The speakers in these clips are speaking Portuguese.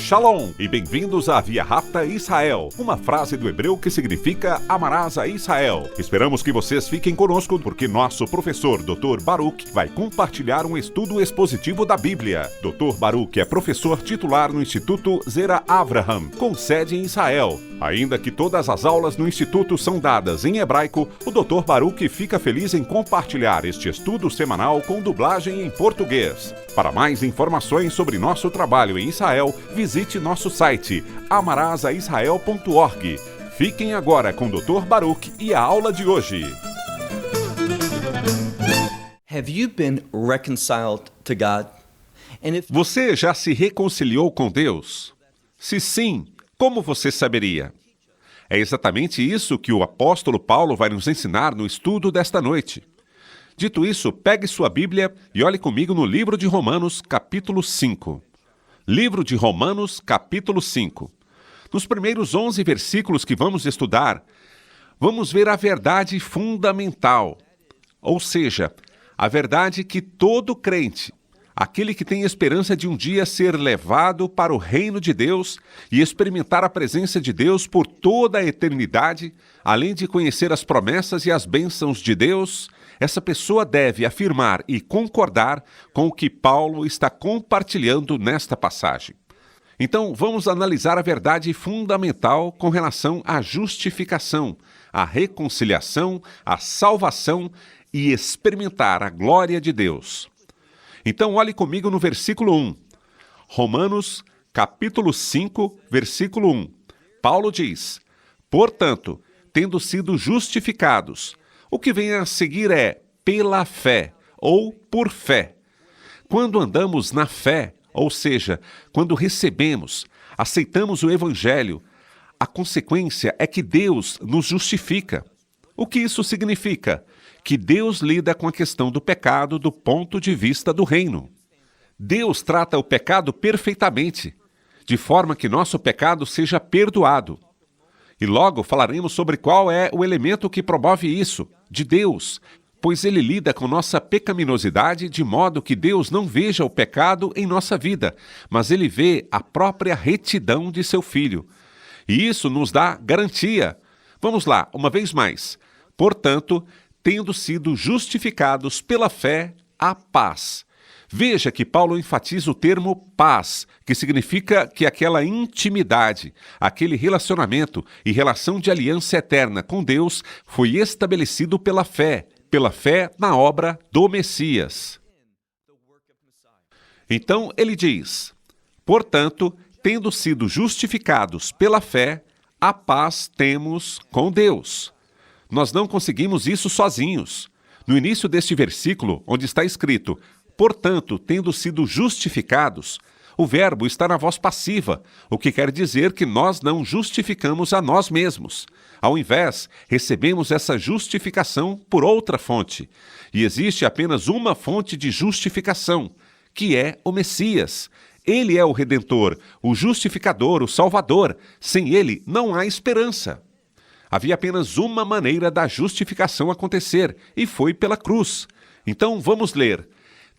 Shalom e bem-vindos à Via Rápida Israel, uma frase do hebreu que significa amarás a Israel. Esperamos que vocês fiquem conosco porque nosso professor Dr. Baruch vai compartilhar um estudo expositivo da Bíblia. Dr. Baruch é professor titular no Instituto Zera Avraham, com sede em Israel. Ainda que todas as aulas no Instituto são dadas em hebraico, o Dr. Baruch fica feliz em compartilhar este estudo semanal com dublagem em português. Para mais informações sobre nosso trabalho em Israel, visite nosso site amarasaisrael.org. Fiquem agora com o Dr. Baruch e a aula de hoje. Have you been reconciled to God? Você já se reconciliou com Deus? Se sim, como você saberia? É exatamente isso que o apóstolo Paulo vai nos ensinar no estudo desta noite. Dito isso, pegue sua Bíblia e olhe comigo no livro de Romanos, capítulo 5. Livro de Romanos, capítulo 5. Nos primeiros 11 versículos que vamos estudar, vamos ver a verdade fundamental, ou seja, a verdade que todo crente, aquele que tem esperança de um dia ser levado para o reino de Deus e experimentar a presença de Deus por toda a eternidade, além de conhecer as promessas e as bênçãos de Deus, essa pessoa deve afirmar e concordar com o que Paulo está compartilhando nesta passagem. Então, vamos analisar a verdade fundamental com relação à justificação, à reconciliação, à salvação e experimentar a glória de Deus. Então, olhe comigo no versículo 1. Romanos, capítulo 5, versículo 1. Paulo diz: portanto, tendo sido justificados, o que vem a seguir é pela fé ou por fé. Quando andamos na fé, ou seja, quando recebemos, aceitamos o Evangelho, a consequência é que Deus nos justifica. O que isso significa? Que Deus lida com a questão do pecado do ponto de vista do reino. Deus trata o pecado perfeitamente, de forma que nosso pecado seja perdoado. E logo falaremos sobre qual é o elemento que promove isso, de Deus, pois Ele lida com nossa pecaminosidade de modo que Deus não veja o pecado em nossa vida, mas Ele vê a própria retidão de seu Filho. E isso nos dá garantia. Vamos lá, uma vez mais. Portanto, tendo sido justificados pela fé, a paz. Veja que Paulo enfatiza o termo paz, que significa que aquela intimidade, aquele relacionamento e relação de aliança eterna com Deus foi estabelecido pela fé na obra do Messias. Então ele diz: portanto, tendo sido justificados pela fé, a paz temos com Deus. Nós não conseguimos isso sozinhos. No início deste versículo, onde está escrito, portanto, tendo sido justificados, o verbo está na voz passiva, o que quer dizer que nós não justificamos a nós mesmos. Ao invés, recebemos essa justificação por outra fonte. E existe apenas uma fonte de justificação, que é o Messias. Ele é o Redentor, o Justificador, o Salvador. Sem ele, não há esperança. Havia apenas uma maneira da justificação acontecer, e foi pela cruz. Então, vamos ler.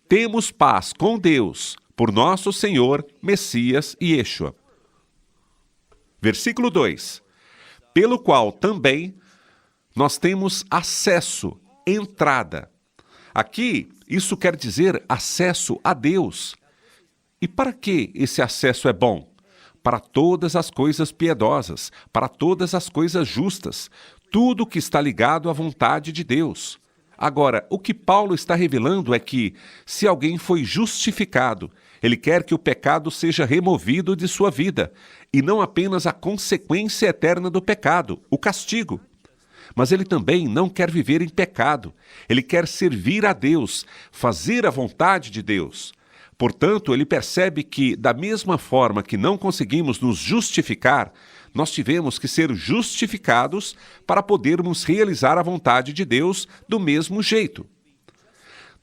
Temos paz com Deus, por nosso Senhor, Messias e Yeshua. Versículo 2. Pelo qual também nós temos acesso, entrada. Aqui, isso quer dizer acesso a Deus. E para que esse acesso é bom? Para todas as coisas piedosas, para todas as coisas justas, tudo que está ligado à vontade de Deus. Agora, o que Paulo está revelando é que, se alguém foi justificado, ele quer que o pecado seja removido de sua vida, e não apenas a consequência eterna do pecado, o castigo. Mas ele também não quer viver em pecado, ele quer servir a Deus, fazer a vontade de Deus. Portanto, ele percebe que, da mesma forma que não conseguimos nos justificar, nós tivemos que ser justificados para podermos realizar a vontade de Deus do mesmo jeito.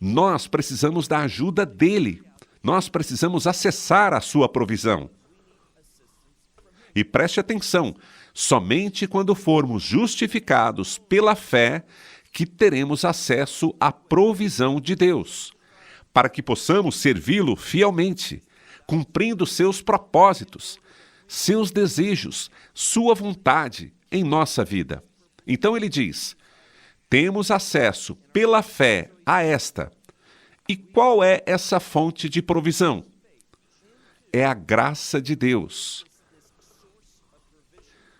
Nós precisamos da ajuda dele. Nós precisamos acessar a sua provisão. E preste atenção, somente quando formos justificados pela fé que teremos acesso à provisão de Deus, para que possamos servi-lo fielmente, cumprindo seus propósitos, seus desejos, sua vontade em nossa vida. Então ele diz: temos acesso pela fé a esta. E qual é essa fonte de provisão? É a graça de Deus.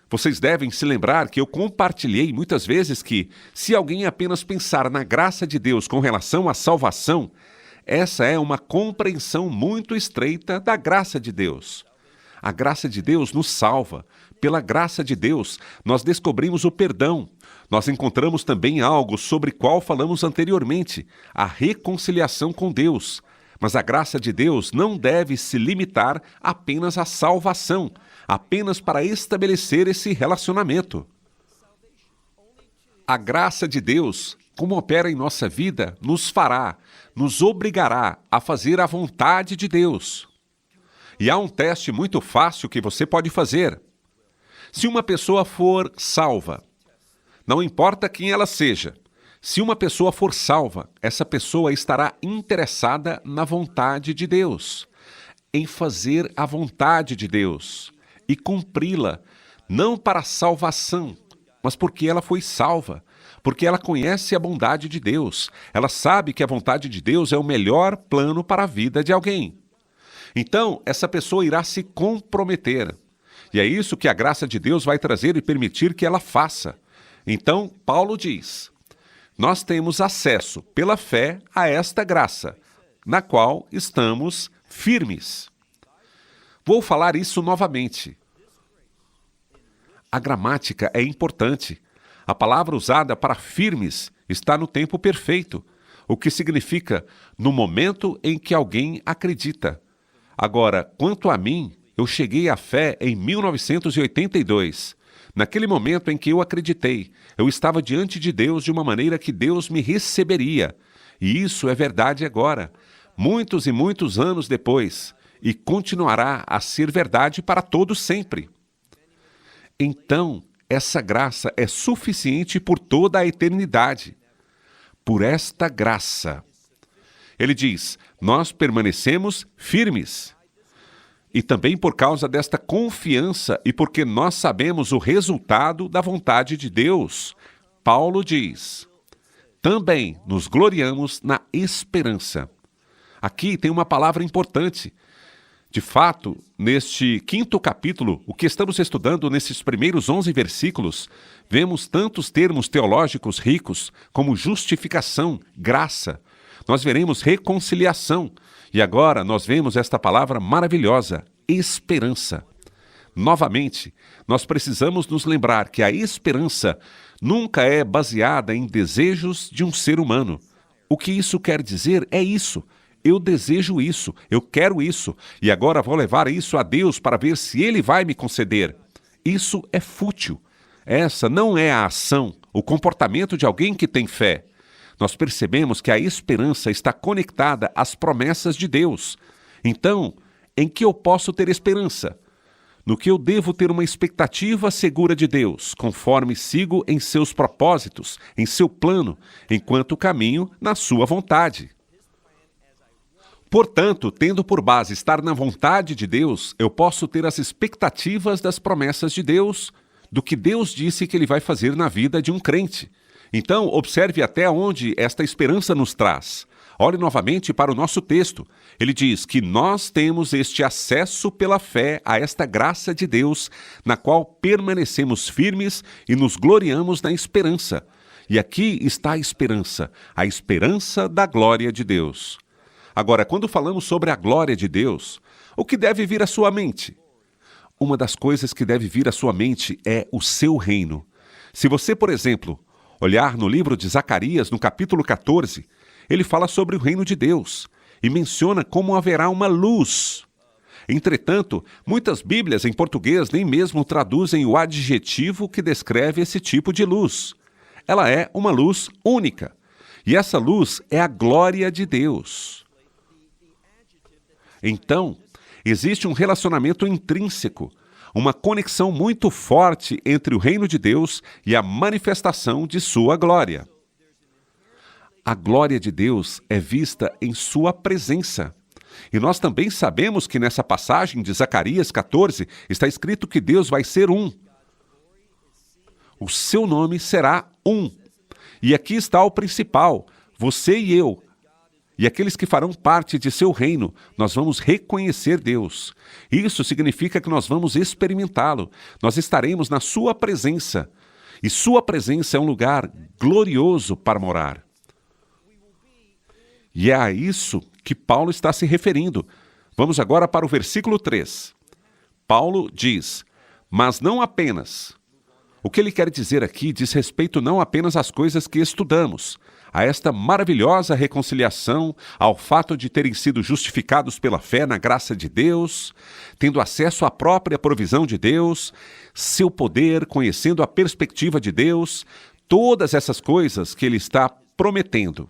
Vocês devem se lembrar que eu compartilhei muitas vezes que, se alguém apenas pensar na graça de Deus com relação à salvação, essa é uma compreensão muito estreita da graça de Deus. A graça de Deus nos salva. Pela graça de Deus, nós descobrimos o perdão. Nós encontramos também algo sobre qual falamos anteriormente, a reconciliação com Deus. Mas a graça de Deus não deve se limitar apenas à salvação, apenas para estabelecer esse relacionamento. A graça de Deus, como opera em nossa vida, nos obrigará a fazer a vontade de Deus. E há um teste muito fácil que você pode fazer. Se uma pessoa for salva, não importa quem ela seja, se uma pessoa for salva, essa pessoa estará interessada na vontade de Deus, em fazer a vontade de Deus e cumpri-la, não para a salvação, mas porque ela foi salva, porque ela conhece a bondade de Deus, ela sabe que a vontade de Deus é o melhor plano para a vida de alguém. Então, essa pessoa irá se comprometer. E é isso que a graça de Deus vai trazer e permitir que ela faça. Então, Paulo diz: nós temos acesso pela fé a esta graça, na qual estamos firmes. Vou falar isso novamente. A gramática é importante. A palavra usada para firmes está no tempo perfeito, o que significa no momento em que alguém acredita. Agora, quanto a mim, eu cheguei à fé em 1982. Naquele momento em que eu acreditei, eu estava diante de Deus de uma maneira que Deus me receberia. E isso é verdade agora, muitos e muitos anos depois, e continuará a ser verdade para todos sempre. Então, essa graça é suficiente por toda a eternidade. Por esta graça. Ele diz: nós permanecemos firmes. E também por causa desta confiança e porque nós sabemos o resultado da vontade de Deus, Paulo diz: também nos gloriamos na esperança. Aqui tem uma palavra importante. De fato, neste 5º capítulo, o que estamos estudando nesses primeiros 11 versículos, vemos tantos termos teológicos ricos como justificação, graça. Nós veremos reconciliação. E agora nós vemos esta palavra maravilhosa, esperança. Novamente, nós precisamos nos lembrar que a esperança nunca é baseada em desejos de um ser humano. O que isso quer dizer é isso. Eu desejo isso, eu quero isso, e agora vou levar isso a Deus para ver se Ele vai me conceder. Isso é fútil. Essa não é a ação, o comportamento de alguém que tem fé. Nós percebemos que a esperança está conectada às promessas de Deus. Então, em que eu posso ter esperança? No que eu devo ter uma expectativa segura de Deus, conforme sigo em seus propósitos, em seu plano, enquanto caminho na sua vontade. Portanto, tendo por base estar na vontade de Deus, eu posso ter as expectativas das promessas de Deus, do que Deus disse que Ele vai fazer na vida de um crente. Então, observe até onde esta esperança nos traz. Olhe novamente para o nosso texto. Ele diz que nós temos este acesso pela fé a esta graça de Deus, na qual permanecemos firmes e nos gloriamos na esperança. E aqui está a esperança da glória de Deus. Agora, quando falamos sobre a glória de Deus, o que deve vir à sua mente? Uma das coisas que deve vir à sua mente é o seu reino. Se você, por exemplo, olhar no livro de Zacarias, no capítulo 14, ele fala sobre o reino de Deus e menciona como haverá uma luz. Entretanto, muitas Bíblias em português nem mesmo traduzem o adjetivo que descreve esse tipo de luz. Ela é uma luz única. E essa luz é a glória de Deus. Então, existe um relacionamento intrínseco, uma conexão muito forte entre o reino de Deus e a manifestação de sua glória. A glória de Deus é vista em sua presença. E nós também sabemos que nessa passagem de Zacarias 14 está escrito que Deus vai ser um. O seu nome será um. E aqui está o principal, você e eu. E aqueles que farão parte de seu reino, nós vamos reconhecer Deus. Isso significa que nós vamos experimentá-lo. Nós estaremos na sua presença. E sua presença é um lugar glorioso para morar. E é a isso que Paulo está se referindo. Vamos agora para o versículo 3. Paulo diz, mas não apenas. O que ele quer dizer aqui diz respeito não apenas às coisas que estudamos, a esta maravilhosa reconciliação, ao fato de terem sido justificados pela fé na graça de Deus, tendo acesso à própria provisão de Deus, seu poder, conhecendo a perspectiva de Deus, todas essas coisas que ele está prometendo.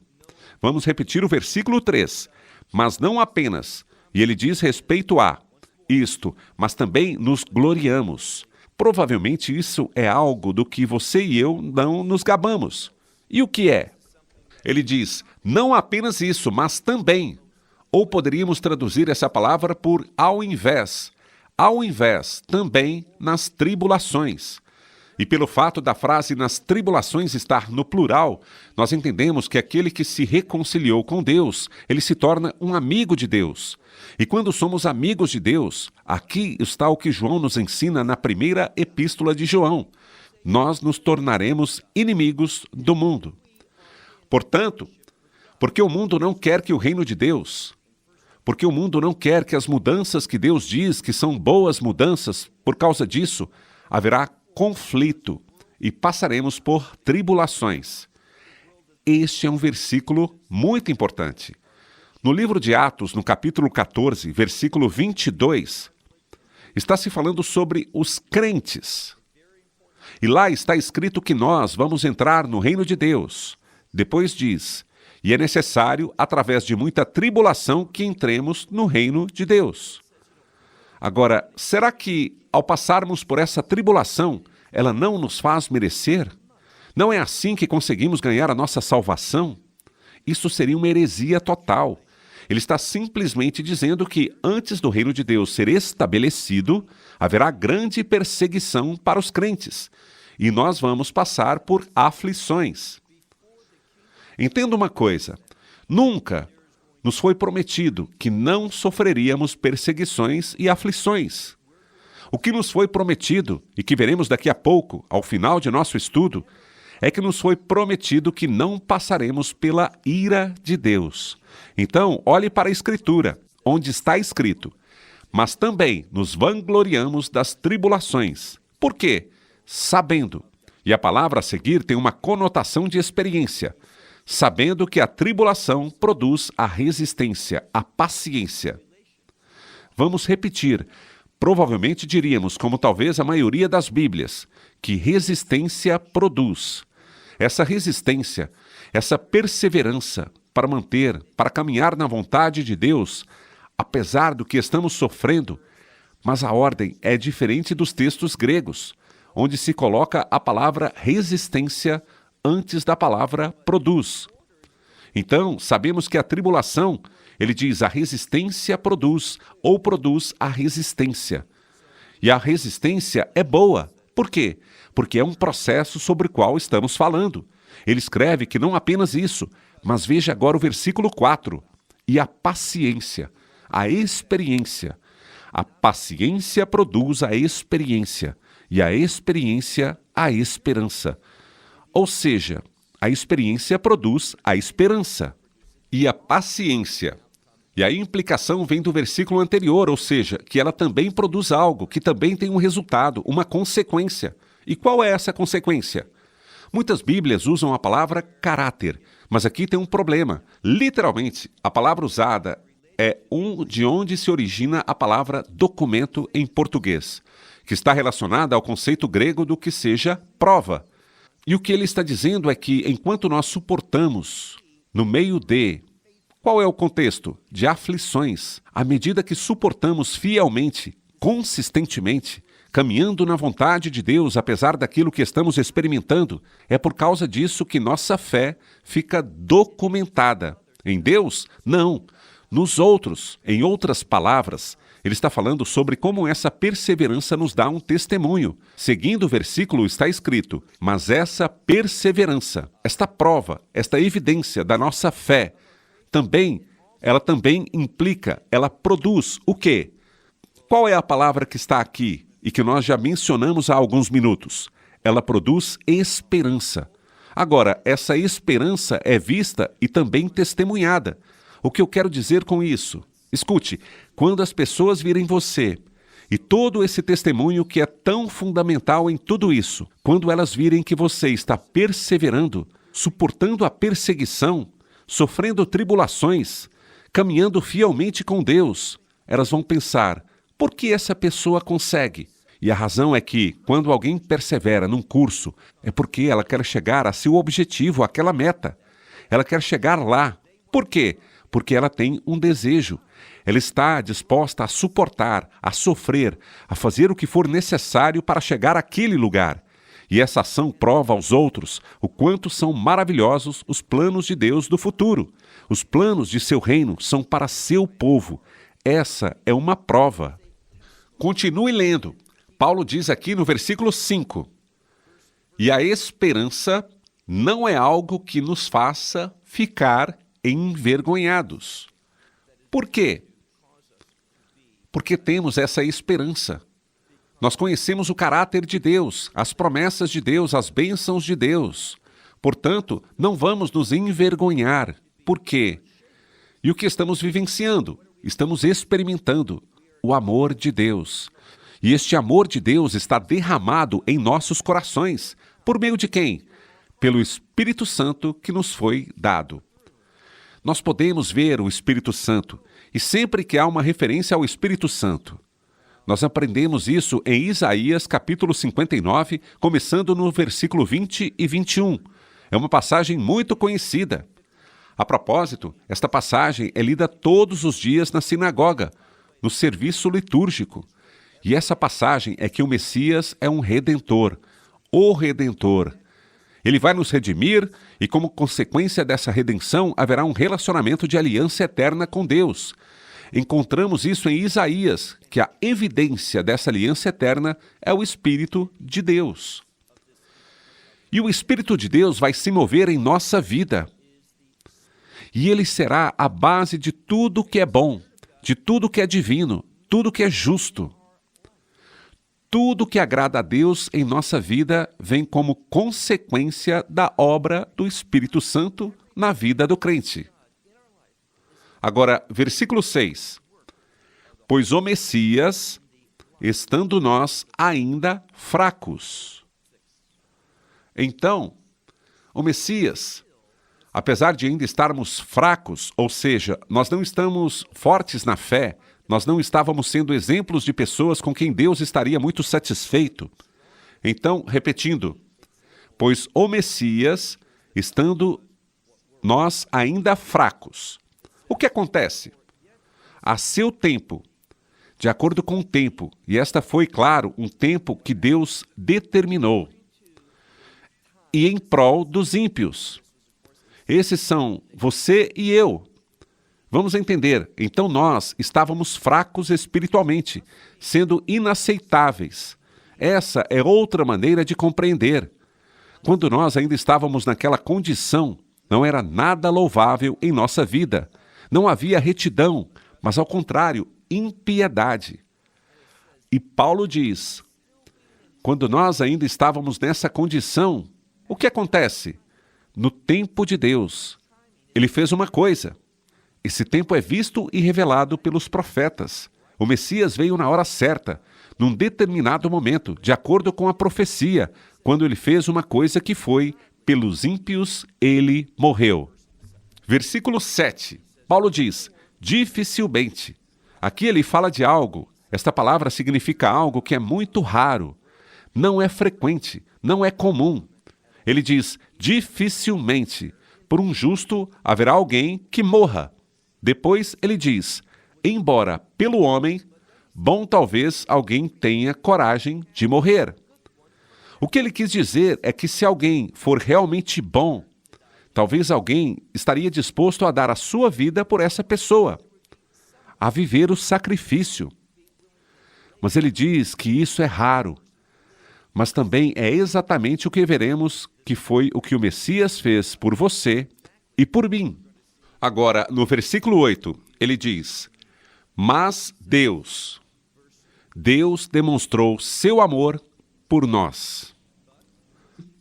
Vamos repetir o versículo 3. Mas não apenas, e ele diz respeito a isto, mas também nos gloriamos. Provavelmente isso é algo do que você e eu não nos gabamos. E o que é? Ele diz, não apenas isso, mas também. Ou poderíamos traduzir essa palavra por ao invés. Ao invés, também nas tribulações. E pelo fato da frase nas tribulações estar no plural, nós entendemos que aquele que se reconciliou com Deus, ele se torna um amigo de Deus. E quando somos amigos de Deus, aqui está o que João nos ensina na primeira epístola de João. Nós nos tornaremos inimigos do mundo. Portanto, porque o mundo não quer que o reino de Deus, porque o mundo não quer que as mudanças que Deus diz que são boas mudanças, por causa disso, haverá conflito e passaremos por tribulações. Este é um versículo muito importante. No livro de Atos, no capítulo 14, versículo 22, está se falando sobre os crentes. E lá está escrito que nós vamos entrar no reino de Deus. Depois diz, e é necessário, através de muita tribulação, que entremos no reino de Deus. Agora, será que, ao passarmos por essa tribulação, ela não nos faz merecer? Não é assim que conseguimos ganhar a nossa salvação? Isso seria uma heresia total. Ele está simplesmente dizendo que, antes do reino de Deus ser estabelecido, haverá grande perseguição para os crentes, e nós vamos passar por aflições. Entenda uma coisa, nunca nos foi prometido que não sofreríamos perseguições e aflições. O que nos foi prometido, e que veremos daqui a pouco, ao final de nosso estudo, é que nos foi prometido que não passaremos pela ira de Deus. Então, olhe para a Escritura, onde está escrito, mas também nos vangloriamos das tribulações. Por quê? Sabendo. E a palavra a seguir tem uma conotação de experiência. Sabendo que a tribulação produz a resistência, a paciência. Vamos repetir. Provavelmente diríamos, como talvez a maioria das Bíblias, que resistência produz. Essa resistência, essa perseverança para manter, para caminhar na vontade de Deus, apesar do que estamos sofrendo, mas a ordem é diferente dos textos gregos, onde se coloca a palavra resistência antes da palavra produz. Então, sabemos que a tribulação, ele diz, a resistência produz, ou produz a resistência. E a resistência é boa. Por quê? Porque é um processo sobre o qual estamos falando. Ele escreve que não apenas isso, mas veja agora o versículo 4. E a paciência, a experiência. A paciência produz a experiência, e a experiência a esperança. Ou seja, a experiência produz a esperança e a paciência. E a implicação vem do versículo anterior, ou seja, que ela também produz algo, que também tem um resultado, uma consequência. E qual é essa consequência? Muitas Bíblias usam a palavra caráter, mas aqui tem um problema. Literalmente, a palavra usada é de onde se origina a palavra documento em português, que está relacionada ao conceito grego do que seja prova. E o que ele está dizendo é que, enquanto nós suportamos, no meio de, qual é o contexto? De aflições, à medida que suportamos fielmente, consistentemente, caminhando na vontade de Deus, apesar daquilo que estamos experimentando, é por causa disso que nossa fé fica documentada. Em Deus, não. nos outros. Em outras palavras, ele está falando sobre como essa perseverança nos dá um testemunho. Seguindo o versículo está escrito: mas essa perseverança, esta prova, esta evidência da nossa fé, ela também implica, ela produz o quê? Qual é a palavra que está aqui e que nós já mencionamos há alguns minutos? Ela produz esperança. Agora, essa esperança é vista e também testemunhada. O que eu quero dizer com isso? Escute, quando as pessoas virem você e todo esse testemunho que é tão fundamental em tudo isso, quando elas virem que você está perseverando, suportando a perseguição, sofrendo tribulações, caminhando fielmente com Deus, elas vão pensar: por que essa pessoa consegue? E a razão é que, quando alguém persevera num curso, é porque ela quer chegar a seu objetivo, àquela meta. Ela quer chegar lá. Por quê? Porque ela tem um desejo. Ela está disposta a suportar, a sofrer, a fazer o que for necessário para chegar àquele lugar. E essa ação prova aos outros o quanto são maravilhosos os planos de Deus do futuro. Os planos de seu reino são para seu povo. Essa é uma prova. Continue lendo. Paulo diz aqui no versículo 5: e a esperança não é algo que nos faça ficar envergonhados. Por quê? Porque temos essa esperança. Nós conhecemos o caráter de Deus, as promessas de Deus, as bênçãos de Deus. Portanto, não vamos nos envergonhar. Por quê? E o que estamos vivenciando? Estamos experimentando o amor de Deus. E este amor de Deus está derramado em nossos corações. Por meio de quem? Pelo Espírito Santo que nos foi dado. Nós podemos ver o Espírito Santo, e sempre que há uma referência ao Espírito Santo, nós aprendemos isso em Isaías capítulo 59, começando no versículo 20 e 21. É uma passagem muito conhecida. A propósito, esta passagem é lida todos os dias na sinagoga, no serviço litúrgico. E essa passagem é que o Messias é um redentor, o Redentor. Ele vai nos redimir e, como consequência dessa redenção, haverá um relacionamento de aliança eterna com Deus. Encontramos isso em Isaías, que a evidência dessa aliança eterna é o Espírito de Deus. E o Espírito de Deus vai se mover em nossa vida. E ele será a base de tudo que é bom, de tudo que é divino, tudo que é justo. Tudo que agrada a Deus em nossa vida vem como consequência da obra do Espírito Santo na vida do crente. Agora, versículo 6. Pois o Messias, estando nós ainda fracos. Então, o Messias, apesar de ainda estarmos fracos, ou seja, nós não estamos fortes na fé, nós não estávamos sendo exemplos de pessoas com quem Deus estaria muito satisfeito. Então, repetindo, pois o Messias, estando nós ainda fracos. O que acontece? A seu tempo, de acordo com o tempo, e esta foi, claro, um tempo que Deus determinou, e em prol dos ímpios. Esses são você e eu. Vamos entender, então nós estávamos fracos espiritualmente, sendo inaceitáveis. Essa é outra maneira de compreender. Quando nós ainda estávamos naquela condição, não era nada louvável em nossa vida. Não havia retidão, mas ao contrário, impiedade. E Paulo diz, quando nós ainda estávamos nessa condição, o que acontece? No tempo de Deus, ele fez uma coisa. Esse tempo é visto e revelado pelos profetas. O Messias veio na hora certa, num determinado momento, de acordo com a profecia, quando ele fez uma coisa que foi, pelos ímpios ele morreu. Versículo 7, Paulo diz, dificilmente. Aqui ele fala de algo, esta palavra significa algo que é muito raro, não é frequente, não é comum. Ele diz, dificilmente, por um justo haverá alguém que morra. Depois ele diz, embora pelo homem, bom talvez alguém tenha coragem de morrer. O que ele quis dizer é que se alguém for realmente bom, talvez alguém estaria disposto a dar a sua vida por essa pessoa. a viver o sacrifício. Mas ele diz que isso é raro. Mas também é exatamente o que veremos que foi o que o Messias fez por você e por mim. Agora, no versículo 8, ele diz: mas Deus demonstrou seu amor por nós.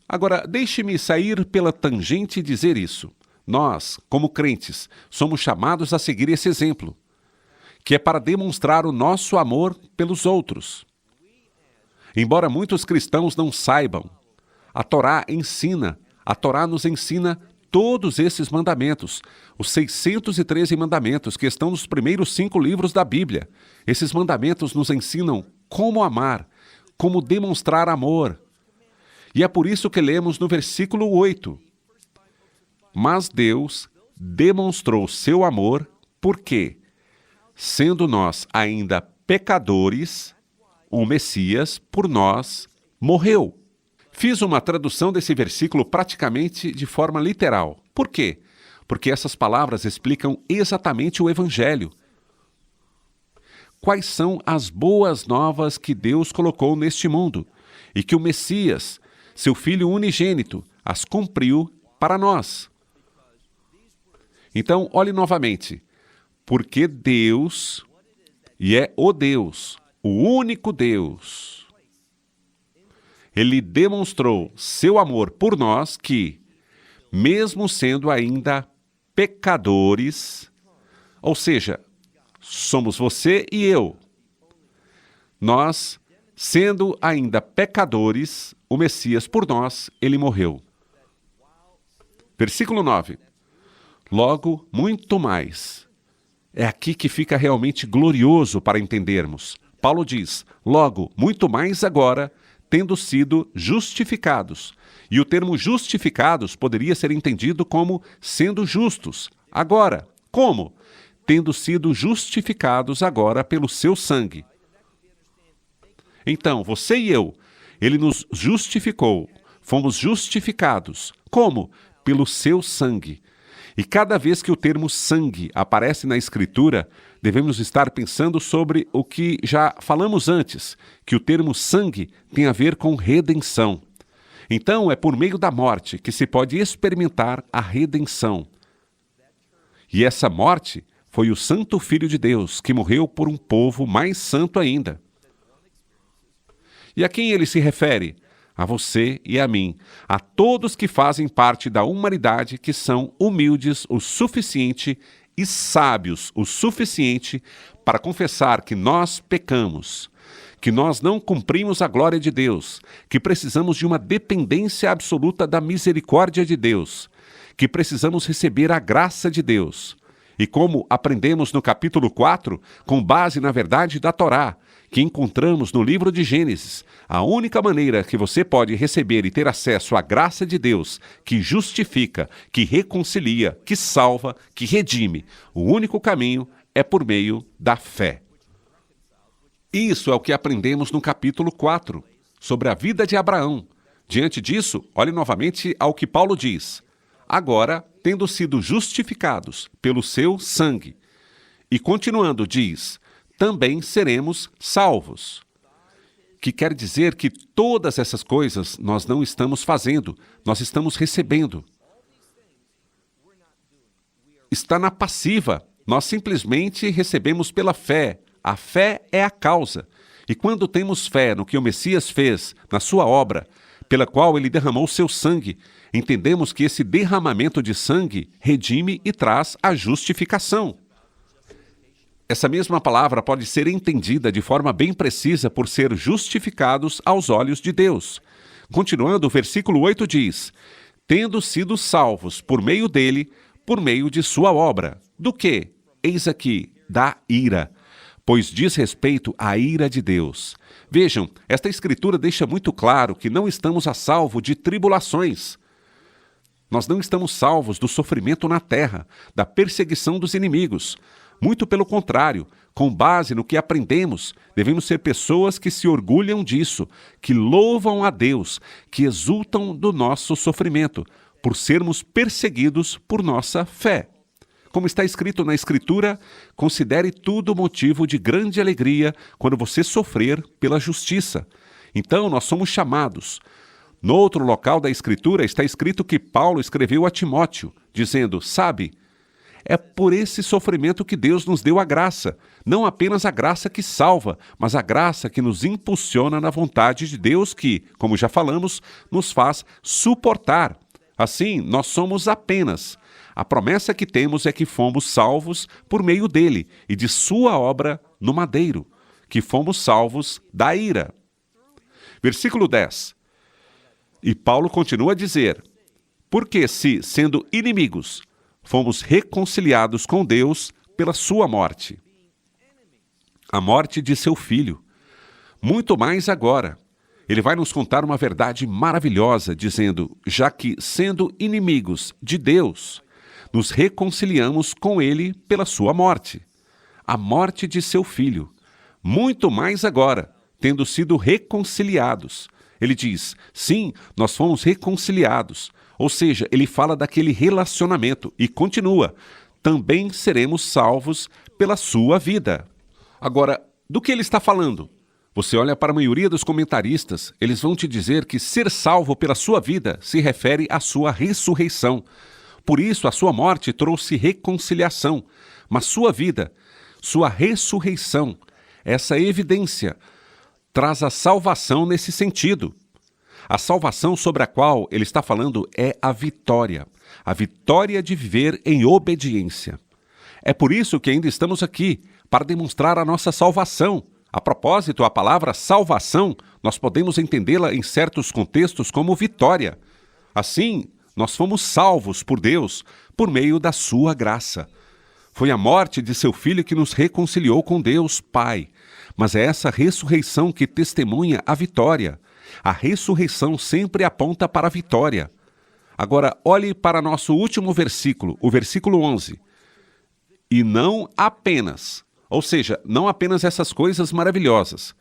Agora, deixe-me sair pela tangente e dizer isso. Nós, como crentes, somos chamados a seguir esse exemplo, que é para demonstrar o nosso amor pelos outros. Embora muitos cristãos não saibam, a Torá nos ensina todos esses mandamentos, os 613 mandamentos que estão nos primeiros 5 livros da Bíblia. Esses mandamentos nos ensinam como amar, como demonstrar amor. E é por isso que lemos no versículo 8. Mas Deus demonstrou seu amor porque, sendo nós ainda pecadores, o Messias, por nós, morreu. Fiz uma tradução desse versículo praticamente de forma literal. Por quê? Porque essas palavras explicam exatamente o Evangelho. Quais são as boas novas que Deus colocou neste mundo e que o Messias, seu Filho unigênito, as cumpriu para nós. Então, olhe novamente. Porque Deus, e é o Deus, o único Deus, Ele demonstrou seu amor por nós que, mesmo sendo ainda pecadores, ou seja, somos você e eu, nós, sendo ainda pecadores, o Messias por nós, Ele morreu. Versículo 9. Logo, muito mais. É aqui que fica realmente glorioso para entendermos. Paulo diz, logo, muito mais agora, tendo sido justificados. E o termo justificados poderia ser entendido como sendo justos. Agora, como? Tendo sido justificados agora pelo seu sangue. Então, você e eu, Ele nos justificou. Fomos justificados. Como? Pelo seu sangue. E cada vez que o termo sangue aparece na Escritura, devemos estar pensando sobre o que já falamos antes, que o termo sangue tem a ver com redenção. Então, é por meio da morte que se pode experimentar a redenção. E essa morte foi o Santo Filho de Deus, que morreu por um povo mais santo ainda. E a quem ele se refere? A você e a mim, a todos que fazem parte da humanidade, que são humildes o suficiente e sábios o suficiente para confessar que nós pecamos, que nós não cumprimos a glória de Deus, que precisamos de uma dependência absoluta da misericórdia de Deus, que precisamos receber a graça de Deus. E como aprendemos no capítulo 4, com base na verdade da Torá, que encontramos no livro de Gênesis, a única maneira que você pode receber e ter acesso à graça de Deus, que justifica, que reconcilia, que salva, que redime, o único caminho é por meio da fé. Isso é o que aprendemos no capítulo 4, sobre a vida de Abraão. Diante disso, olhe novamente ao que Paulo diz. Agora, tendo sido justificados pelo seu sangue. E continuando, diz, também seremos salvos. Que quer dizer que todas essas coisas nós não estamos fazendo, nós estamos recebendo. Está na passiva, nós simplesmente recebemos pela fé. A fé é a causa. E quando temos fé no que o Messias fez, na sua obra, pela qual ele derramou seu sangue, entendemos que esse derramamento de sangue redime e traz a justificação. Essa mesma palavra pode ser entendida de forma bem precisa por ser justificados aos olhos de Deus. Continuando, o versículo 8 diz, tendo sido salvos por meio dele, por meio de sua obra. Do que? Eis aqui, da ira, pois diz respeito à ira de Deus. Vejam, esta escritura deixa muito claro que não estamos a salvo de tribulações. Nós não estamos salvos do sofrimento na terra, da perseguição dos inimigos. Muito pelo contrário, com base no que aprendemos, devemos ser pessoas que se orgulham disso, que louvam a Deus, que exultam do nosso sofrimento, por sermos perseguidos por nossa fé. Como está escrito na Escritura, considere tudo motivo de grande alegria quando você sofrer pela justiça. Então, nós somos chamados. No outro local da Escritura está escrito que Paulo escreveu a Timóteo, dizendo, sabe, é por esse sofrimento que Deus nos deu a graça, não apenas a graça que salva, mas a graça que nos impulsiona na vontade de Deus que, como já falamos, nos faz suportar. Assim, nós somos apenas. A promessa que temos é que fomos salvos por meio dele e de sua obra no madeiro, que fomos salvos da ira. Versículo 10. E Paulo continua a dizer, porque se, sendo inimigos, fomos reconciliados com Deus pela sua morte, a morte de seu filho, muito mais agora. Ele vai nos contar uma verdade maravilhosa, dizendo, já que, sendo inimigos de Deus, nos reconciliamos com ele pela sua morte, a morte de seu filho, muito mais agora, tendo sido reconciliados. Ele diz, sim, nós fomos reconciliados, ou seja, ele fala daquele relacionamento e continua, também seremos salvos pela sua vida. Agora, do que ele está falando? Você olha para a maioria dos comentaristas, eles vão te dizer que ser salvo pela sua vida se refere à sua ressurreição. Por isso, a sua morte trouxe reconciliação, mas sua vida, sua ressurreição, essa evidência, traz a salvação nesse sentido. A salvação sobre a qual ele está falando é a vitória de viver em obediência. É por isso que ainda estamos aqui, para demonstrar a nossa salvação. A propósito, a palavra salvação, nós podemos entendê-la em certos contextos como vitória. Assim, nós fomos salvos por Deus por meio da sua graça. Foi a morte de seu filho que nos reconciliou com Deus, Pai. Mas é essa ressurreição que testemunha a vitória. A ressurreição sempre aponta para a vitória. Agora, olhe para nosso último versículo, o versículo 11. E não apenas, ou seja, não apenas essas coisas maravilhosas,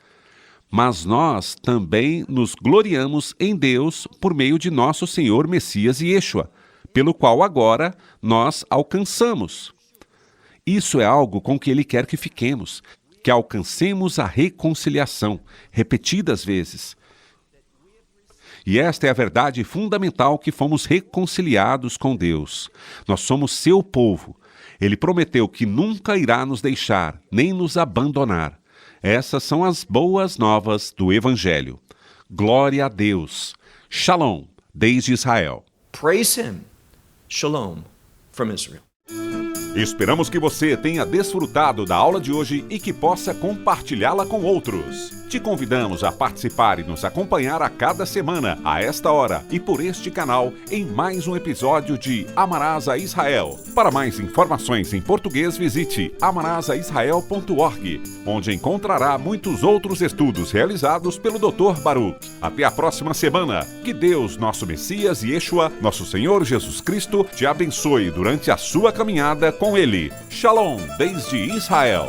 mas nós também nos gloriamos em Deus por meio de nosso Senhor Messias Yeshua, pelo qual agora nós alcançamos. Isso é algo com que Ele quer que fiquemos, que alcancemos a reconciliação, repetidas vezes. E esta é a verdade fundamental que fomos reconciliados com Deus. Nós somos seu povo. Ele prometeu que nunca irá nos deixar, nem nos abandonar. Essas são as boas novas do Evangelho. Glória a Deus. Shalom, desde Israel. Praise him. Shalom from Israel. Esperamos que você tenha desfrutado da aula de hoje e que possa compartilhá-la com outros. Te convidamos a participar e nos acompanhar a cada semana, a esta hora e por este canal, em mais um episódio de Amarás a Israel. Para mais informações em português, visite amarasaisrael.org, onde encontrará muitos outros estudos realizados pelo Dr. Baruch. Até a próxima semana. Que Deus, nosso Messias e Yeshua, nosso Senhor Jesus Cristo, te abençoe durante a sua caminhada com Ele. Shalom, desde Israel.